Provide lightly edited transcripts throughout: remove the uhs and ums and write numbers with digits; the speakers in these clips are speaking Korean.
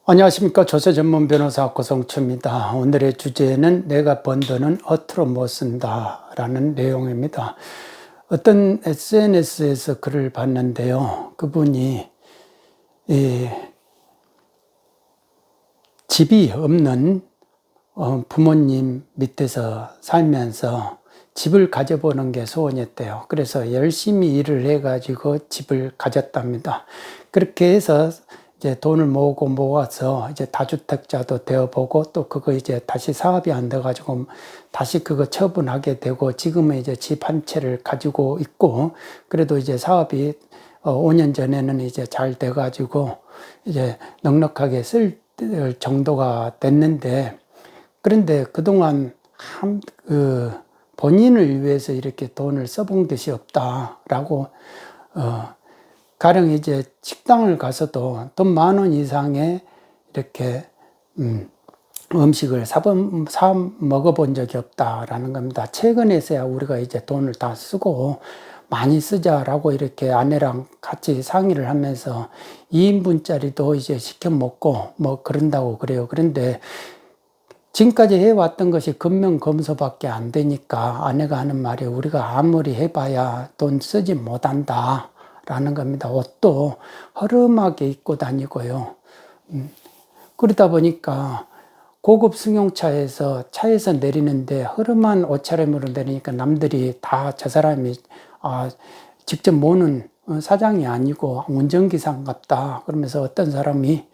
안녕하십니까. 조세 전문 변호사 고성추입니다. 오늘의 주제는 내가 번 돈은 허투루 못 쓴다 라는 내용입니다. 어떤 SNS에서 글을 봤는데요. 그분이 집이 없는 부모님 밑에서 살면서 집을 가져보는 게 소원이었대요. 그래서 열심히 일을 해가지고 집을 가졌답니다. 그렇게 해서 이제 돈을 모아서 이제 다주택자도 되어보고 또 그거 이제 다시 사업이 안 돼가지고 다시 그거 처분하게 되고 지금은 이제 집 한 채를 가지고 있고 그래도 이제 사업이 5년 전에는 이제 잘 돼가지고 이제 넉넉하게 쓸 정도가 됐는데 그런데 그동안 본인을 위해서 이렇게 돈을 써본 것이 없다라고 가령 이제 식당을 가서도 돈 10,000원 이상의 이렇게 음식을 사 먹어본 적이 없다라는 겁니다. 최근에서야 우리가 이제 돈을 다 쓰고 많이 쓰자라고 이렇게 아내랑 같이 상의를 하면서 2인분짜리도 이제 시켜 먹고 뭐 그런다고 그래요. 그런데 지금까지 해왔던 것이 근면검소밖에 안 되니까 아내가 하는 말이 우리가 아무리 해봐야 돈 쓰지 못한다 라는 겁니다. 옷도 허름하게 입고 다니고요. 그러다 보니까 고급 승용차에서 차에서 내리는데 허름한 옷차림으로 내리니까 남들이 다 저 사람이 직접 모는 사장이 아니고 운전기사 같다. 그러면서 어떤 사람이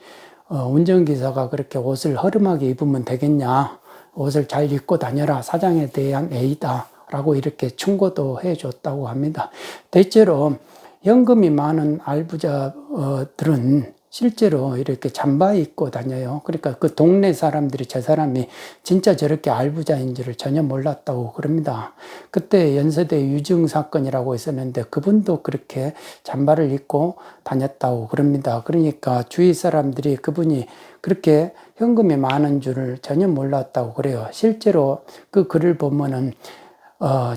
운전기사가 그렇게 옷을 허름하게 입으면 되겠냐. 옷을 잘 입고 다녀라. 사장에 대한 예의다. 라고 이렇게 충고도 해줬다고 합니다. 대체로 현금이 많은 알부자들은 실제로 이렇게 잠바 입고 다녀요. 그러니까 그 동네 사람들이 저 사람이 진짜 저렇게 알부자인 줄을 전혀 몰랐다고 그럽니다. 그때 연세대 유증 사건이라고 있었는데 그분도 그렇게 잠바를 입고 다녔다고 그럽니다. 그러니까 주위 사람들이 그분이 그렇게 현금이 많은 줄을 전혀 몰랐다고 그래요. 실제로 그 글을 보면은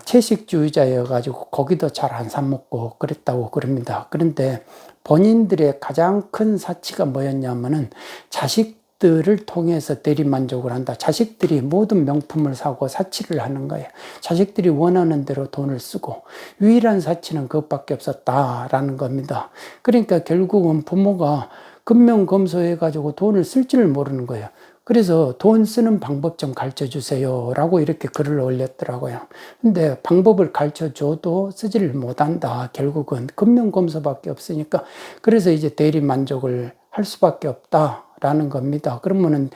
채식주의자여가지고 고기도 잘 안 사 먹고 그랬다고 그럽니다. 그런데 본인들의 가장 큰 사치가 뭐였냐면은 자식들을 통해서 대리만족을 한다. 자식들이 모든 명품을 사고 사치를 하는 거예요. 자식들이 원하는 대로 돈을 쓰고 유일한 사치는 그것밖에 없었다라는 겁니다. 그러니까 결국은 부모가 근면검소해가지고 돈을 쓸 줄 모르는 거예요. 그래서 돈 쓰는 방법 좀 가르쳐 주세요 라고 이렇게 글을 올렸더라고요. 근데 방법을 가르쳐 줘도 쓰지를 못한다. 결국은 근면검소밖에 없으니까 그래서 이제 대리만족을 할 수밖에 없다라는 겁니다. 그러면은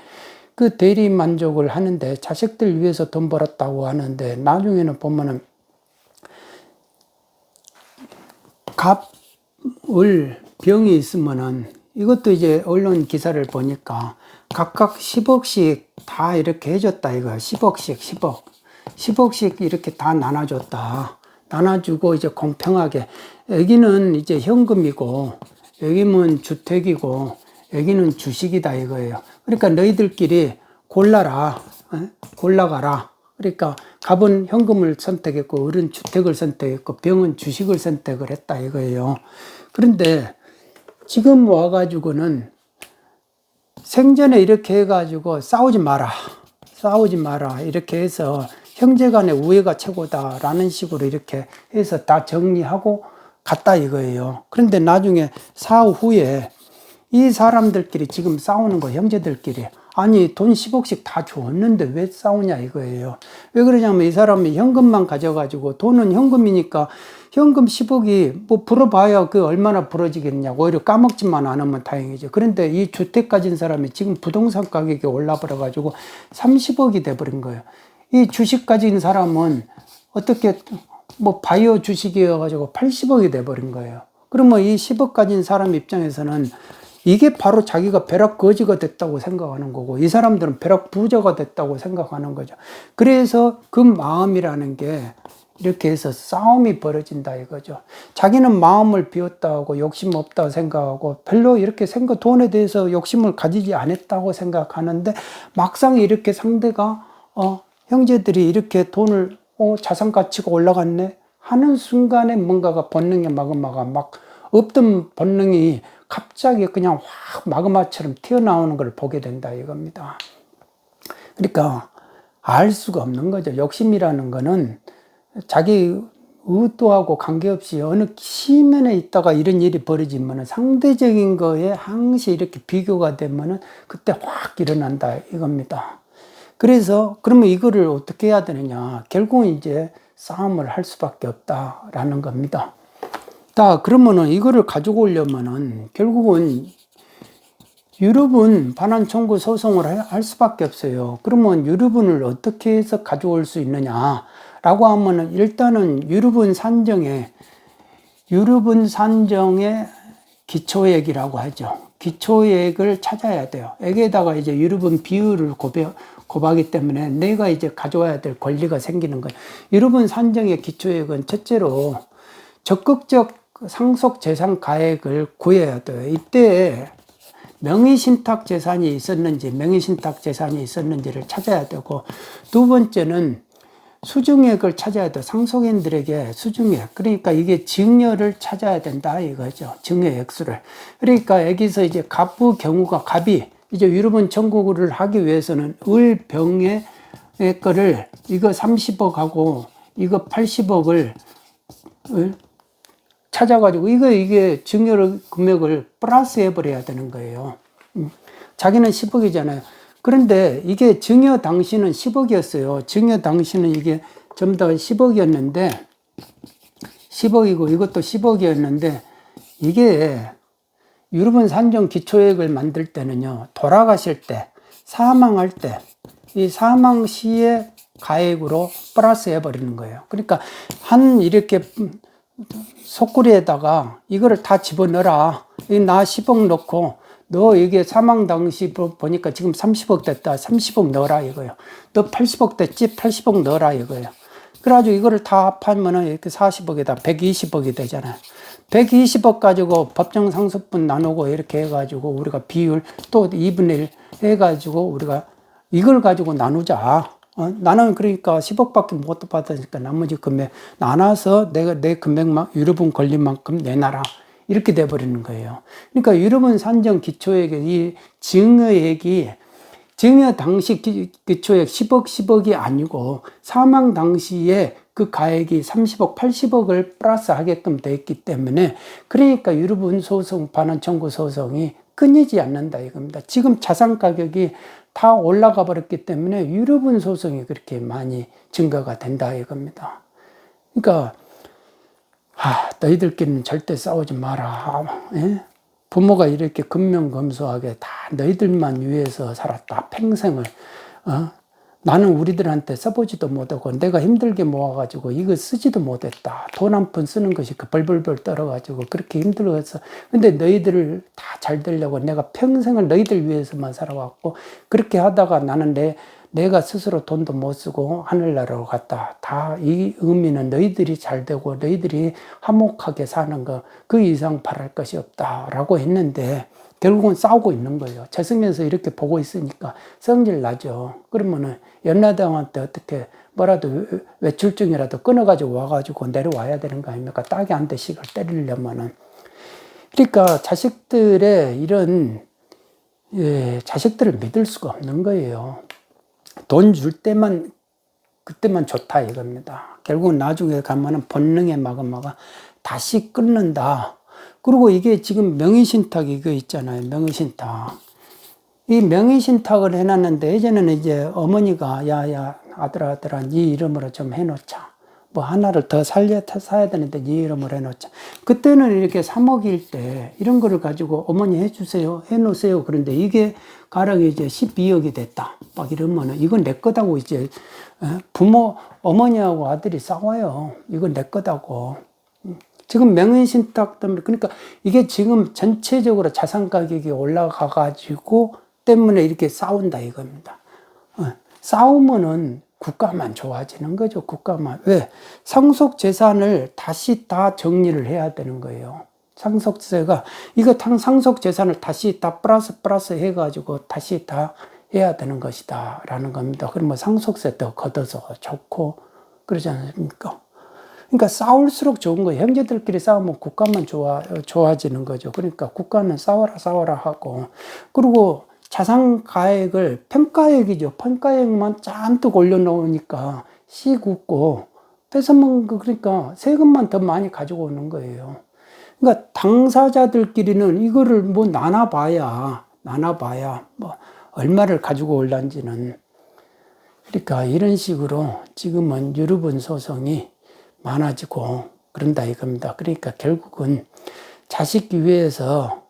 그 대리만족을 하는데 자식들 위해서 돈 벌었다고 하는데 나중에는 보면은 갑을 병이 있으면은 이것도 이제 언론 기사를 보니까 각각 10억씩 다 이렇게 해줬다 이거야. 10억씩 10억씩 이렇게 다 나눠줬다. 나눠주고 이제 공평하게 여기는 이제 현금이고 여기는 주택이고 여기는 주식이다 이거예요. 그러니까 너희들끼리 골라라. 골라가라. 그러니까 갑은 현금을 선택했고 을은 주택을 선택했고 병은 주식을 선택을 했다 이거예요. 그런데 지금 와가지고는 생전에 이렇게 해가지고 싸우지 마라 이렇게 해서 형제간의 우애가 최고다라는 식으로 이렇게 해서 다 정리하고 갔다 이거예요. 그런데 나중에 사후 후에 이 사람들끼리 지금 싸우는 거 형제들끼리 아니 돈 10억씩 다 줬는데 왜 싸우냐 이거예요. 왜 그러냐면 이 사람이 현금만 가져가지고 돈은 현금이니까 현금 10억이 뭐 불어봐야 그 얼마나 불어지겠냐고 오히려 까먹지만 않으면 다행이죠. 그런데 이 주택 가진 사람이 지금 부동산 가격이 올라버려 가지고 30억이 돼버린 거예요. 이 주식 가진 사람은 어떻게 뭐 바이오 주식이어 가지고 80억이 돼버린 거예요. 그러면 이 10억 가진 사람 입장에서는 이게 바로 자기가 벼락 거지가 됐다고 생각하는 거고 이 사람들은 벼락 부자가 됐다고 생각하는 거죠. 그래서 그 마음이라는 게 이렇게 해서 싸움이 벌어진다 이거죠. 자기는 마음을 비웠다고 욕심 없다고 생각하고 별로 이렇게 돈에 대해서 욕심을 가지지 않았다고 생각하는데 막상 이렇게 상대가 형제들이 이렇게 돈을 자산 가치가 올라갔네 하는 순간에 뭔가가 본능에 마구마구 막 없던 본능이 갑자기 그냥 확 마그마처럼 튀어나오는 걸 보게 된다 이겁니다. 그러니까 알 수가 없는 거죠. 욕심이라는 거는 자기 의도하고 관계없이 어느 시면에 있다가 이런 일이 벌어지면 상대적인 거에 항시 이렇게 비교가 되면은 그때 확 일어난다 이겁니다. 그래서 그러면 이거를 어떻게 해야 되느냐. 결국은 이제 싸움을 할 수밖에 없다라는 겁니다. 자, 그러면은 이거를 가지고 오려면은 결국은 유류분 반환 청구 소송을 할 수밖에 없어요. 그러면 유류분을 어떻게 해서 가져올 수 있느냐라고 하면은 일단은 유류분 산정의 기초액이라고 하죠. 기초액을 찾아야 돼요. 여기에다가 이제 유류분 비율을 곱하기 때문에 내가 이제 가져와야 될 권리가 생기는 거예요. 유류분 산정의 기초액은 첫째로 적극적 상속 재산 가액을 구해야 돼요. 이때 명의신탁 재산이 있었는지를 찾아야 되고, 두 번째는 수증액을 찾아야 돼. 상속인들에게 수증액. 그러니까 이게 증여를 찾아야 된다 이거죠. 증여 액수를. 그러니까 여기서 이제 갑부 경우가 갑이 이제 유류분 청구를 하기 위해서는 을병의 거를 이거 30억하고 이거 80억을 찾아가지고 이게 증여 금액을 플러스 해버려야 되는 거예요. 자기는 10억이잖아요. 그런데 이게 증여 당시는 10억이었어요. 증여 당시는 이게 좀 더 10억이었는데 10억이고 이것도 10억이었는데 이게 유류분 산정 기초액을 만들 때는요. 돌아가실 때, 사망할 때 이 사망 시의 가액으로 플러스 해버리는 거예요. 그러니까 이렇게 속구리에다가 이거를 다 집어넣어라. 나 10억 넣고 너 이게 사망 당시 보니까 지금 30억 됐다. 30억 넣어라 이거예요. 너 80억 됐지? 80억 넣어라 이거예요. 그래가지고 이거를 다 합하면은 이렇게 40억에다 120억이 되잖아요. 120억 가지고 법정 상속분 나누고 이렇게 해가지고 우리가 비율 또 2분의 1 해가지고 우리가 이걸 가지고 나누자. 나는 그러니까 10억밖에 못 받으니까 나머지 금액 나눠서 내 금액만 유류분 걸린 만큼 내놔라. 이렇게 돼버리는 거예요. 그러니까 유류분 산정 기초액의 이 증여액이 증여 당시 기초액 10억이 아니고 사망 당시에 그 가액이 30억, 80억을 플러스 하게끔 돼 있기 때문에 그러니까 유류분 소송, 반환 청구 소송이 끊이지 않는다 이겁니다. 지금 자산 가격이 다 올라가 버렸기 때문에 유류분 소송이 그렇게 많이 증가가 된다 이겁니다. 그러니까 너희들끼리는 절대 싸우지 마라. 예? 부모가 이렇게 근면검소하게 다 너희들만 위해서 살았다. 평생을. 나는 우리들한테 써보지도 못하고 내가 힘들게 모아가지고 이거 쓰지도 못했다. 돈 한 푼 쓰는 것이 벌벌벌 떨어가지고 그렇게 힘들어서. 근데 너희들을 다 잘 되려고 내가 평생을 너희들 위해서만 살아왔고 그렇게 하다가 나는 내가 스스로 돈도 못 쓰고 하늘나라로 갔다. 다 이 의미는 너희들이 잘 되고 너희들이 화목하게 사는 거 그 이상 바랄 것이 없다라고 했는데 결국은 싸우고 있는 거예요. 재승에서 이렇게 보고 있으니까 성질 나죠. 그러면은 연나당한테 어떻게 뭐라도 외출증이라도 끊어가지고 와가지고 내려와야 되는 거 아닙니까? 딱이 한 대씩을 때리려면은. 그러니까 자식들의 이런 자식들을 믿을 수가 없는 거예요. 돈 줄 때만 그때만 좋다 이겁니다. 결국은 나중에 가면은 본능의 마그마가 다시 끊는다. 그리고 이게 지금 명의신탁 이거 있잖아요. 명의신탁. 이 명의신탁을 해놨는데 예전에는 이제 어머니가 야야 아들아 네 이름으로 좀 해놓자. 뭐 하나를 더 사야 되는데 네 이름으로 해놓자. 그때는 이렇게 3억일 때 이런 거를 가지고 어머니 해주세요. 해놓으세요. 그런데 이게 가령이 이제 12억이 됐다. 막 이러면은 이건 내 거다고 이제 어머니하고 아들이 싸워요. 이건 내 거다고. 지금 명의신탁 때문에 그러니까 이게 지금 전체적으로 자산 가격이 올라가가지고 때문에 이렇게 싸운다 이겁니다. 싸우면은 국가만 좋아지는 거죠. 국가만. 왜? 상속 재산을 다시 다 정리를 해야 되는 거예요. 상속세가 이거 상속 재산을 다시 다 플러스 해가지고 다시 다 해야 되는 것이다 라는 겁니다. 그러면 상속세 더 걷어서 좋고 그러지 않습니까? 그러니까 싸울수록 좋은 거예요. 형제들끼리 싸우면 국가만 좋아지는 거죠. 그러니까 국가는 싸워라 하고, 그리고 자산가액을 평가액이죠. 평가액만 잔뜩 올려놓으니까 씩 웃고 뺏어먹는 거, 그러니까 세금만 더 많이 가지고 오는 거예요. 그러니까 당사자들끼리는 이거를 뭐 나눠봐야 뭐 얼마를 가지고 올란지는. 그러니까 이런 식으로 지금은 유류분 소송이 많아지고 그런다 이겁니다. 그러니까 결국은 자식 위해서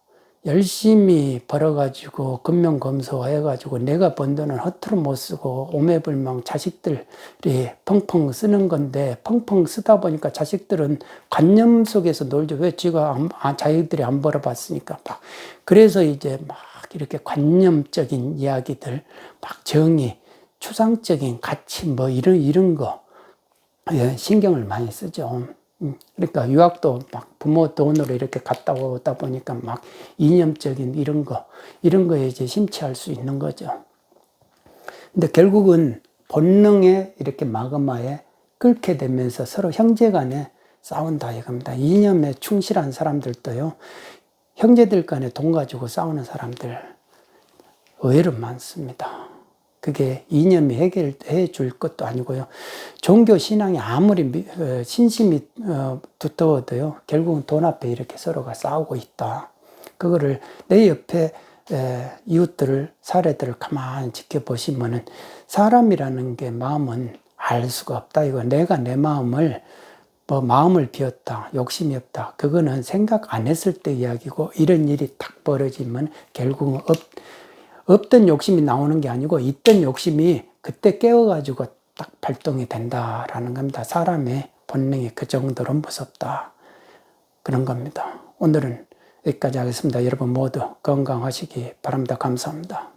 열심히 벌어가지고 근면검소 해가지고 내가 번 돈은 허투루 못 쓰고 오매불망 자식들이 펑펑 쓰는 건데, 펑펑 쓰다 보니까 자식들은 관념 속에서 놀죠. 왜 자기들이 안 벌어봤으니까. 막 그래서 이제 막 이렇게 관념적인 이야기들, 막 정의, 추상적인 가치 뭐 이런 거 신경을 많이 쓰죠. 그러니까 유학도 막 부모 돈으로 이렇게 갔다 오다 보니까 막 이념적인 이런 거에 이제 심취할 수 있는 거죠. 근데 결국은 본능에 이렇게 마그마에 끓게 되면서 서로 형제 간에 싸운다 이겁니다. 이념에 충실한 사람들도요, 형제들 간에 돈 가지고 싸우는 사람들 의외로 많습니다. 그게 이념이 해결해 줄 것도 아니고요. 종교 신앙이 아무리 신심이 두터워도요, 결국은 돈 앞에 이렇게 서로가 싸우고 있다. 그거를 내 옆에 이웃들을, 사례들을 가만히 지켜보시면은 사람이라는 게 마음은 알 수가 없다. 이거 내가 내 마음을 마음을 비웠다, 욕심이 없다. 그거는 생각 안 했을 때 이야기고, 이런 일이 딱 벌어지면 결국은 없던 욕심이 나오는 게 아니고 있던 욕심이 그때 깨워가지고 딱 발동이 된다라는 겁니다. 사람의 본능이 그 정도로 무섭다, 그런 겁니다. 오늘은 여기까지 하겠습니다. 여러분 모두 건강하시기 바랍니다. 감사합니다.